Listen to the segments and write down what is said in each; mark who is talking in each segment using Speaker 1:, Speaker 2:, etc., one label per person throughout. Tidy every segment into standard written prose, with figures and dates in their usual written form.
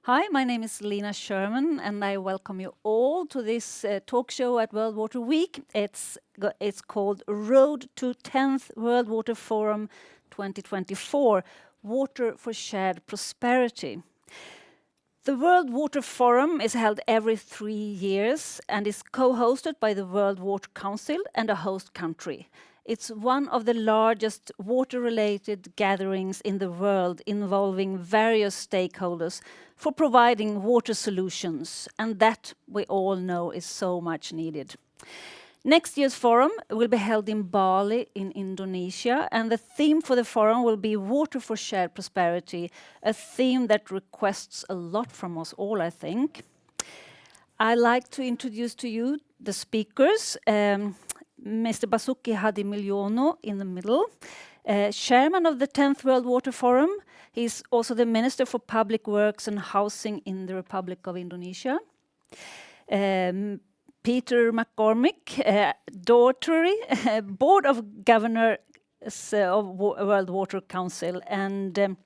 Speaker 1: Hi, my name is Lena Sherman, and I welcome you all to this talk show at World Water Week. It's called Road to 10th World Water Forum 2024, Water for Shared Prosperity. The World Water Forum is held every 3 years and is co-hosted by the World Water Council and a host country. It's one of the largest water-related gatherings in the world involving various stakeholders for providing water solutions, and that we all know is so much needed. Next year's forum will be held in Bali in Indonesia, and the theme for the forum will be Water for Shared Prosperity, a theme that requests a lot from us all, I think. I'd like to introduce to you the speakers. Mr. Basuki Hadimilyono in the middle, chairman of the 10th World Water Forum. He's also the Minister for Public Works and Housing in the Republic of Indonesia. Peter McCormick, Daughtry, Board of Governors of World Water Council, and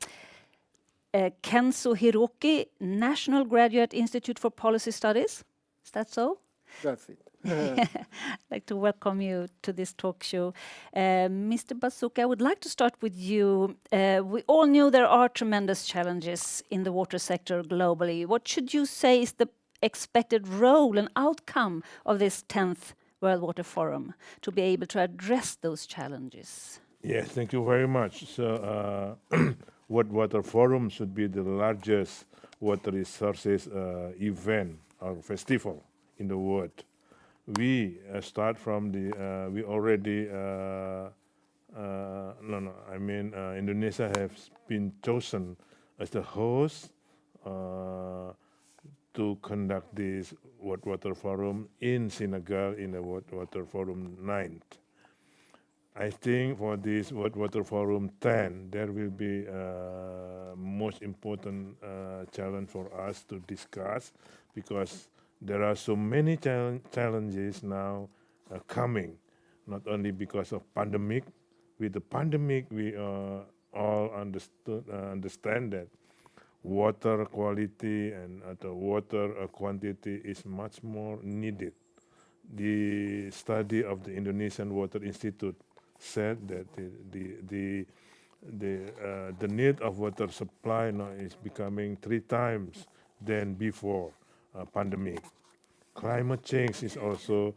Speaker 1: Kenzo Hiroki, National Graduate Institute for Policy Studies. Is that so?
Speaker 2: That's it.
Speaker 1: I'd like to welcome you to this talk show. Mr. Basuki, I would like to start with you. We all know there are tremendous challenges in the water sector globally. What should you say is the expected role and outcome of this 10th World Water Forum to be able to address those challenges?
Speaker 3: Yes, thank you very much. So, World Water Forum should be the largest water resources event or festival in the world. We start from the, we already, Indonesia has been chosen as the host to conduct this World Water Forum in Senegal in the World Water Forum 9th. I think for this World Water Forum 10, there will be most important challenge for us to discuss, because there are so many challenges now coming, not only because of pandemic. With the pandemic, we all understand that water quality and the water quantity is much more needed. The study of the Indonesian Water Institute said that the need of water supply now is becoming 3 times than before pandemic. Climate change is also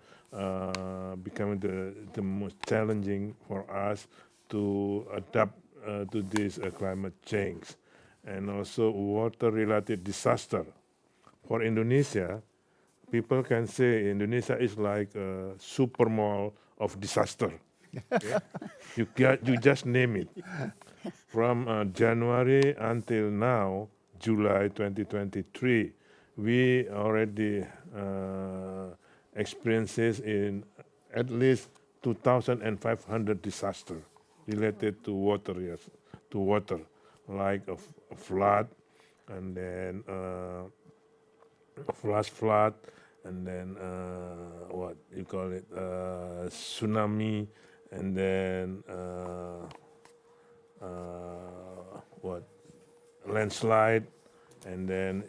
Speaker 3: becoming the most challenging for us to adapt to this climate change, and also water-related disaster. For Indonesia, people can say Indonesia is like a super mall of disaster. Okay? You just name it. From January until now, July 2023, we already experiences in at least 2,500 disaster related to water, yes, to water, like a flood, and then flash flood, and then what you call it, tsunami, and then what, landslide, and then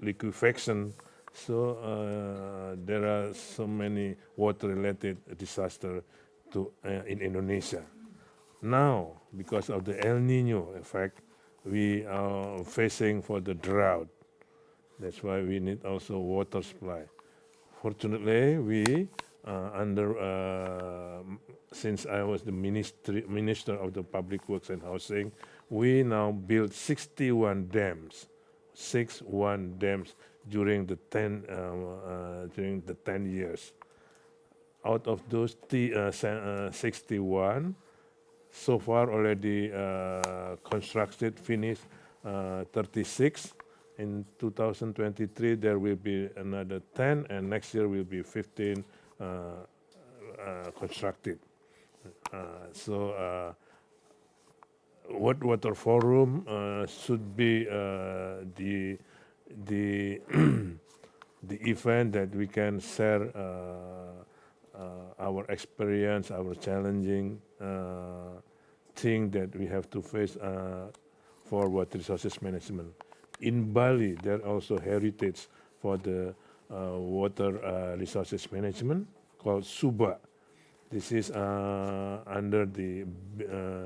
Speaker 3: liquefaction. So there are so many water-related disaster in Indonesia. Now, because of the El Nino effect, we are facing for the drought. That's why we need also water supply. Fortunately, we since I was the minister of the Public Works and Housing, we now build 61 dams, 61 dams during the 10 years. Out of those 61, so far already constructed, finished 36. In 2023, there will be another 10, and next year will be 15 constructed. World Water Forum should be the the event that we can share our experience, our challenging thing that we have to face for water resources management. In Bali, there are also heritage for the water resources management called Suba. This is under the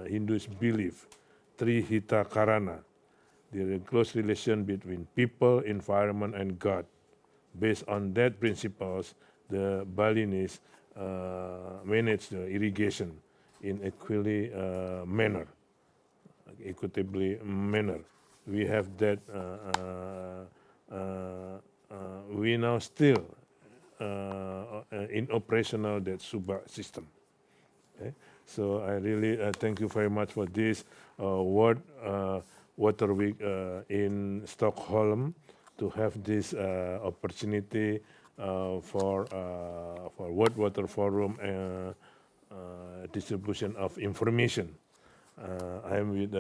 Speaker 3: Hinduist belief, Trihita Karana, the close relation between people, environment, and God. Based on that principles, the Balinese manage the irrigation in equitably manner. We have that. We now still in operational that Suba system. Okay? So I really thank you very much for this World Water Week in Stockholm to have this opportunity for World Water Forum distribution of information. I am with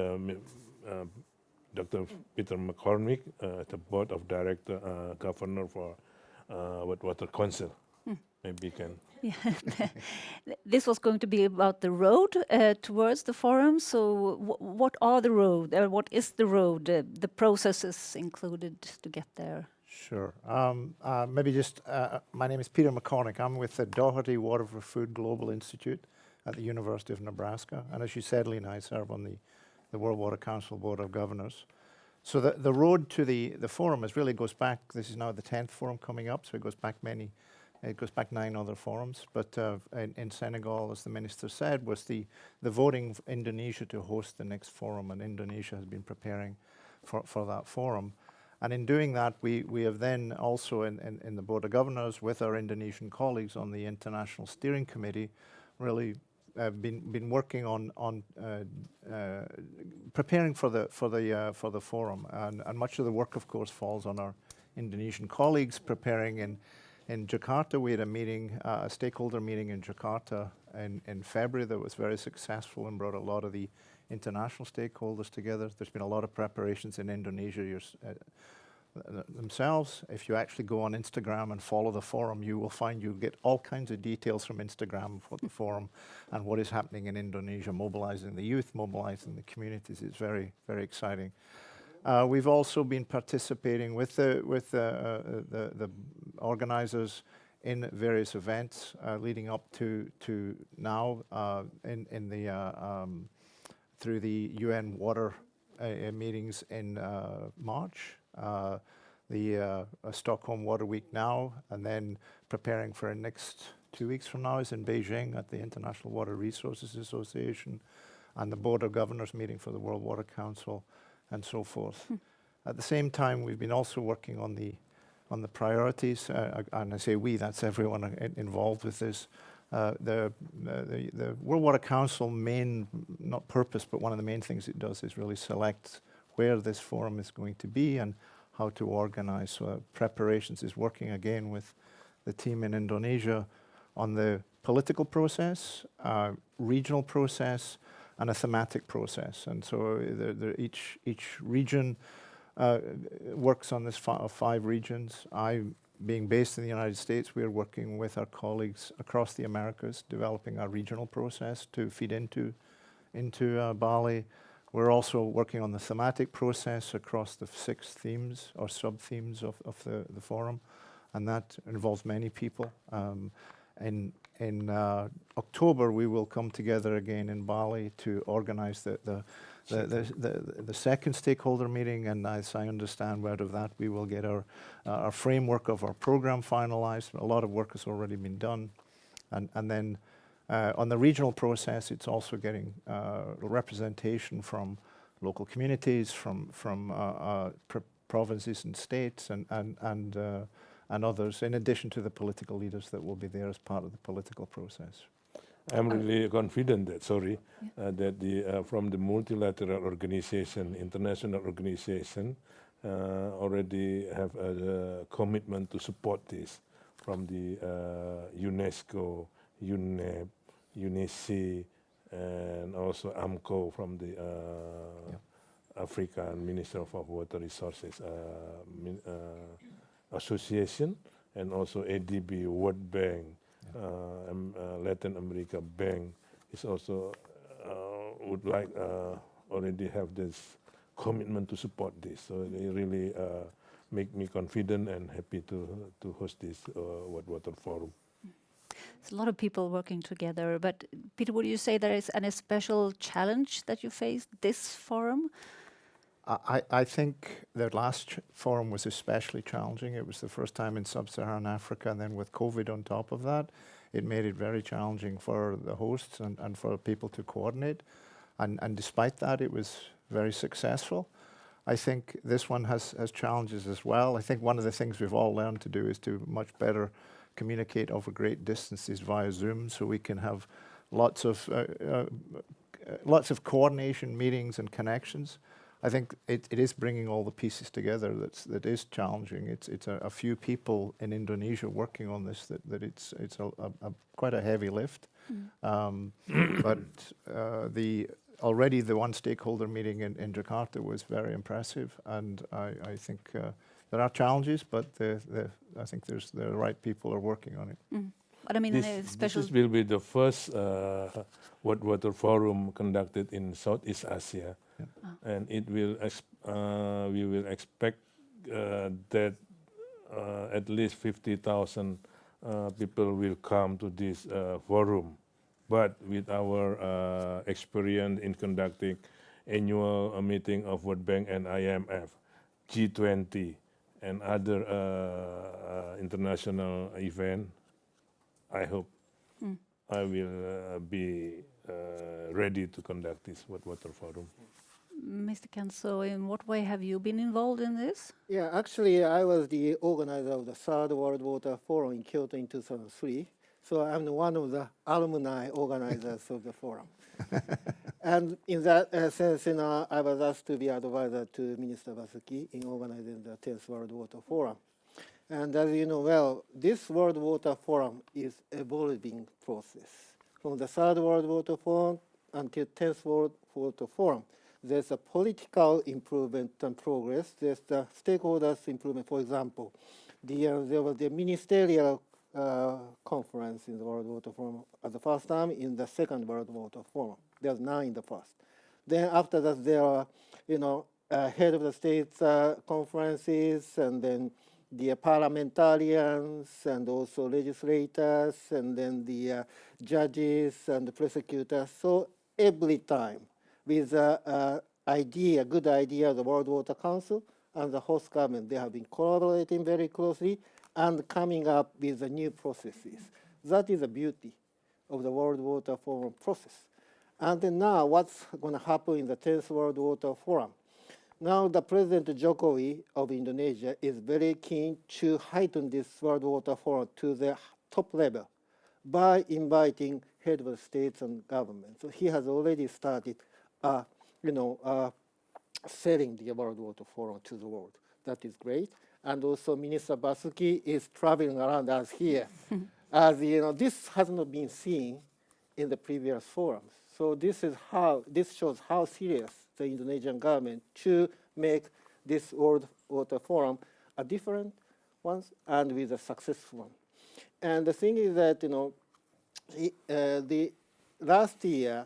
Speaker 3: Dr. Peter McCormick, the Board of Director, Governor for World Water Council. Maybe you can.
Speaker 1: Yeah. This was going to be about the road towards the forum. So, what are the road? What is the road? The processes included to get there.
Speaker 2: Sure. Maybe just, my name is Peter McCormick. I'm with the Doherty Water for Food Global Institute at the University of Nebraska. And as you said, Lena, I serve on the World Water Council Board of Governors. So the road to the forum really goes back, this is now the 10th forum coming up, so it goes back 9 other forums. But in Senegal, as the minister said, was the voting of Indonesia to host the next forum, and Indonesia has been preparing for that forum. And in doing that, we have then also in the Board of Governors with our Indonesian colleagues on the International Steering Committee really been working on preparing for the forum. And much of the work, of course, falls on our Indonesian colleagues preparing in Jakarta. We had a meeting, a stakeholder meeting in Jakarta in February that was very successful and brought a lot of the international stakeholders together. There's been a lot of preparations in Indonesia themselves. If you actually go on Instagram and follow the forum, you will find you get all kinds of details from Instagram for the forum and what is happening in Indonesia, mobilizing the youth, mobilizing the communities. It's very, very exciting. We've also been participating with the organizers in various events leading up to now through the UN water meetings in March, the Stockholm Water Week now, and then preparing for next 2 weeks from now is in Beijing at the International Water Resources Association, and the Board of Governors meeting for the World Water Council, and so forth. At the same time, we've been also working on the priorities, and I say we, that's everyone involved with this. The World Water Council main, not purpose, but one of the main things it does is really select where this forum is going to be and how to organize. So preparations is working again with the team in Indonesia on the political process, regional process, and a thematic process. And so each region works on this 5 regions. Being based in the United States, we are working with our colleagues across the Americas, developing our regional process to feed into Bali. We're also working on the thematic process across the 6 themes or sub-themes of the forum, and that involves many people. In October, we will come together again in Bali to organize the second stakeholder meeting, and as I understand out of that, we will get our framework of our program finalized. A lot of work has already been done. And then on the regional process, it's also getting representation from local communities, from provinces and states, and others, in addition to the political leaders that will be there as part of the political process.
Speaker 3: I'm really confident that, that from the multilateral organization, international organization, already have a commitment to support this from the UNESCO, UNEP, UNESC, and also AMCO from the African Minister of Water Resources Association, and also ADB, World Bank, Latin America Bank is also would like already have this commitment to support this. So they really make me confident and happy to host this World Water Forum.
Speaker 1: It's a lot of people working together. But Peter, would you say there is any special challenge that you faced this forum?
Speaker 2: I think the last forum was especially challenging. It was the first time in sub-Saharan Africa, and then with COVID on top of that, it made it very challenging for the hosts and for people to coordinate. And despite that, it was very successful. I think this one has challenges as well. I think one of the things we've all learned to do is to much better communicate over great distances via Zoom, so we can have lots of coordination meetings and connections. I think it is bringing all the pieces together that is challenging. It's a few people in Indonesia working on this that it's a quite a heavy lift. But already the one stakeholder meeting in Jakarta was very impressive, and I think there are challenges, but I think the right people are working on it.
Speaker 1: But I mean,
Speaker 3: This will be the first World Water Forum conducted in Southeast Asia. And it will we will expect that at least 50,000 people will come to this forum. But with our experience in conducting annual meeting of World Bank and IMF, G20, and other international event, I hope I will be ready to conduct this World Water Forum.
Speaker 1: Mr. Kenso, in what way have you been involved in this?
Speaker 4: Yeah, actually, I was the organizer of the Third World Water Forum in Kyoto in 2003. So I'm one of the alumni organizers of the forum. And in that sense, I was asked to be advisor to Minister Basuki in organizing the 10th World Water Forum. And as you know well, this World Water Forum is evolving process. From the Third World Water Forum until 10th World Water Forum, there's a political improvement and progress. There's the stakeholders improvement. For example, there was the ministerial conference in the World Water Forum at the first time in the Second World Water Forum. There's 9 in the first. Then after that, there are, head of the states conferences, and then the parliamentarians, and also legislators, and then the judges and the prosecutors. So every time, with a good idea of the World Water Council and the host government, they have been collaborating very closely and coming up with the new processes. That is the beauty of the World Water Forum process. And then now, what's going to happen in the 10th World Water Forum? Now, the President Jokowi of Indonesia is very keen to heighten this World Water Forum to the top level by inviting head of states and governments. So he has already started selling the World Water Forum to the world. That is great. And also Minister Basuki is traveling around us here. As this has not been seen in the previous forums. So this shows how serious the Indonesian government to make this World Water Forum a different one and with a successful one. And the thing is that the last year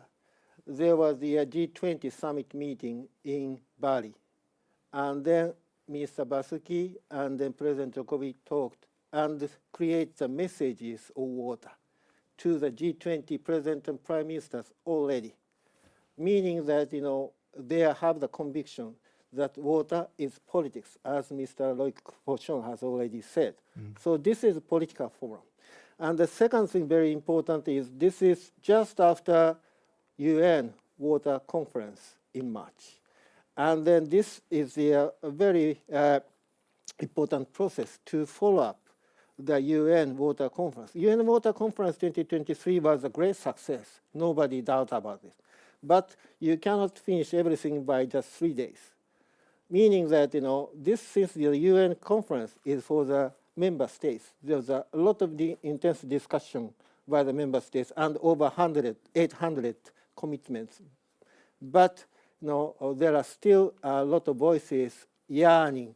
Speaker 4: there was the G20 summit meeting in Bali, and then Minister Basuki and then President Jokowi talked and create the messages of water to the G20 president and prime ministers already, meaning that they have the conviction that water is politics, as Mr. Loic Pochon has already said. So this is a political forum. And the second thing very important is this is just after UN Water Conference in March. And then this is a very important process to follow up the UN Water Conference. UN Water Conference 2023 was a great success. Nobody doubt about it. But you cannot finish everything by just 3 days. Meaning that, since the UN conference is for the member states, there's a lot of intense discussion by the member states and over 800 commitments. But there are still a lot of voices yearning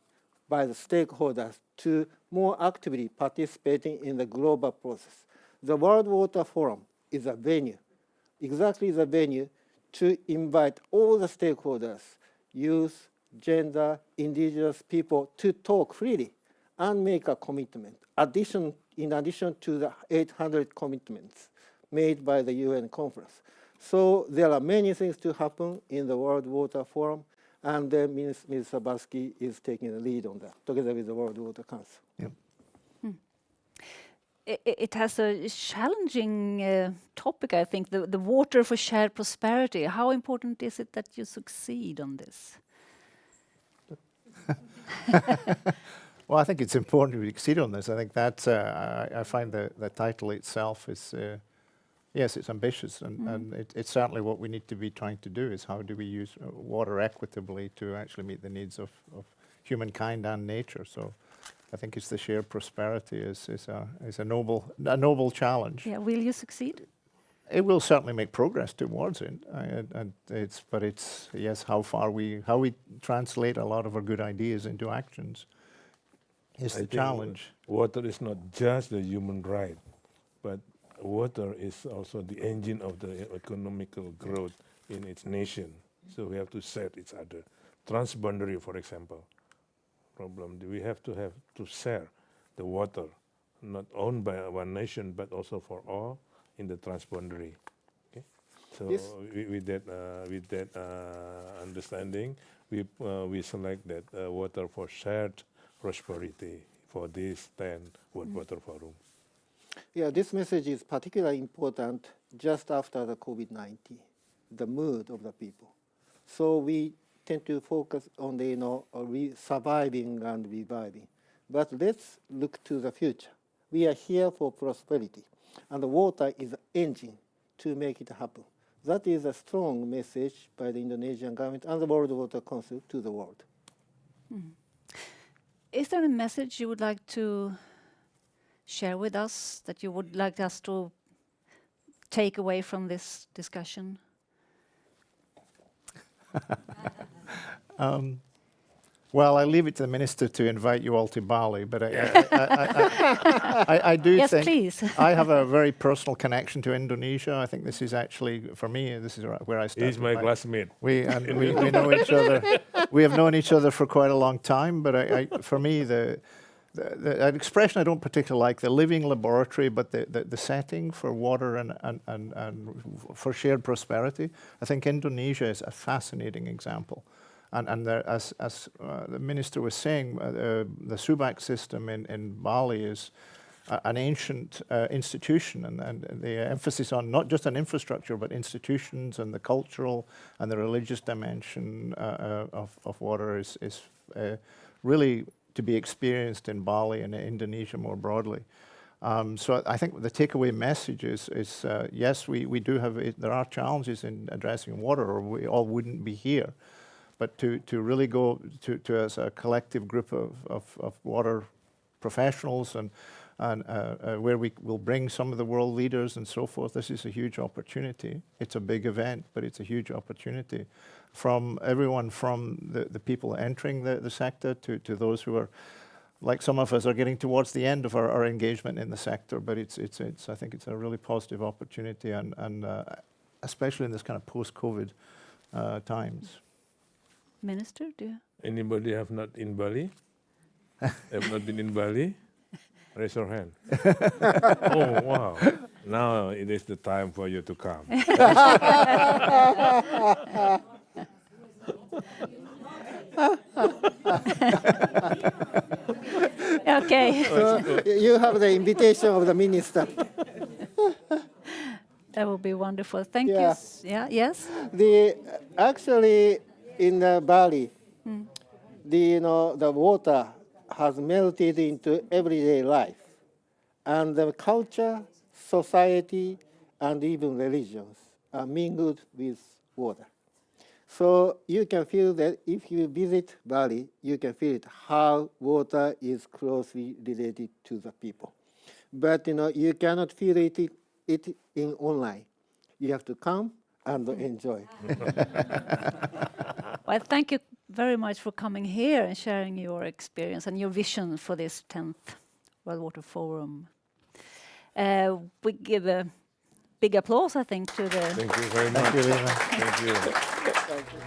Speaker 4: by the stakeholders to more actively participating in the global process. The World Water Forum is a venue, exactly the venue to invite all the stakeholders youth, gender, indigenous people to talk freely and make a commitment. In addition to the 800 commitments made by the UN conference. So there are many things to happen in the World Water Forum, and Ms. Sabatsky is taking the lead on that, together with the World Water Council.
Speaker 2: Yep.
Speaker 1: It has a challenging topic, I think, the water for shared prosperity. How important is it that you succeed on this?
Speaker 2: Well, I think it's important to succeed on this. I think that I find the title itself is, yes, it's ambitious, and it's certainly what we need to be trying to do is how do we use water equitably to actually meet the needs of humankind and nature. So I think it's the shared prosperity is a noble challenge.
Speaker 1: Yeah, will you succeed?
Speaker 2: It will certainly make progress towards it, but it's yes, how we translate a lot of our good ideas into actions is
Speaker 3: I
Speaker 2: the
Speaker 3: think
Speaker 2: challenge.
Speaker 3: Water is not just the human right, but water is also the engine of the economical growth in its nation. So we have to set each other. Transboundary, for example, problem. We have to share the water, not owned by one nation, but also for all in the transboundary. Okay? So
Speaker 4: Yes.
Speaker 3: with that understanding, we select that water for shared prosperity for this 10 World Water Forum.
Speaker 4: Yeah, this message is particularly important just after the COVID-19, the mood of the people. So we tend to focus on the surviving and reviving. But let's look to the future. We are here for prosperity, and the water is the engine to make it happen. That is a strong message by the Indonesian government and the World Water Council to the world.
Speaker 1: Is there a message you would like to share with us that you would like us to take away from this discussion?
Speaker 2: Well, I leave it to the minister to invite you all to Bali, but I do
Speaker 1: Yes,
Speaker 2: think
Speaker 1: please.
Speaker 2: I have a very personal connection to Indonesia. I think this is actually, for me, this is where I started.
Speaker 3: He's my classmate.
Speaker 2: We know each other. We have known each other for quite a long time. But for me, an expression I don't particularly like, the living laboratory, but the setting for water and for shared prosperity. I think Indonesia is a fascinating example. And there, as the minister was saying, the Subak system in Bali is an ancient institution, and the emphasis on not just on infrastructure, but institutions and the cultural and the religious dimension of water is really to be experienced in Bali and Indonesia more broadly. So I think the takeaway message is yes, we do have, there are challenges in addressing water, or we all wouldn't be here. But to really go to as a collective group of water professionals and where we will bring some of the world leaders and so forth, this is a huge opportunity. It's a big event, but it's a huge opportunity from everyone, from the people entering the sector to those who are, like some of us, are getting towards the end of our engagement in the sector. But it's I think it's a really positive opportunity, and especially in this kind of post-COVID times.
Speaker 1: Minister, do you?
Speaker 3: Anybody have not in Bali? Have not been in Bali? Raise your hand. Oh, wow. Now it is the time for you to come.
Speaker 1: Okay.
Speaker 4: You have the invitation of the minister.
Speaker 1: That would be wonderful. Thank you.
Speaker 4: Yeah.
Speaker 1: Yeah, yes?
Speaker 4: Actually, in Bali, the water has melted into everyday life, and the culture, society, and even religions are mingled with water. So you can feel that if you visit Bali, you can feel it how water is closely related to the people. But you cannot feel it in online. You have to come and enjoy.
Speaker 1: Well, thank you very much for coming here and sharing your experience and your vision for this 10th World Water Forum. We give a big applause, I think, to the...
Speaker 3: Thank you very much.
Speaker 2: Thank you, Lena.
Speaker 3: Thank you.
Speaker 4: Thank you.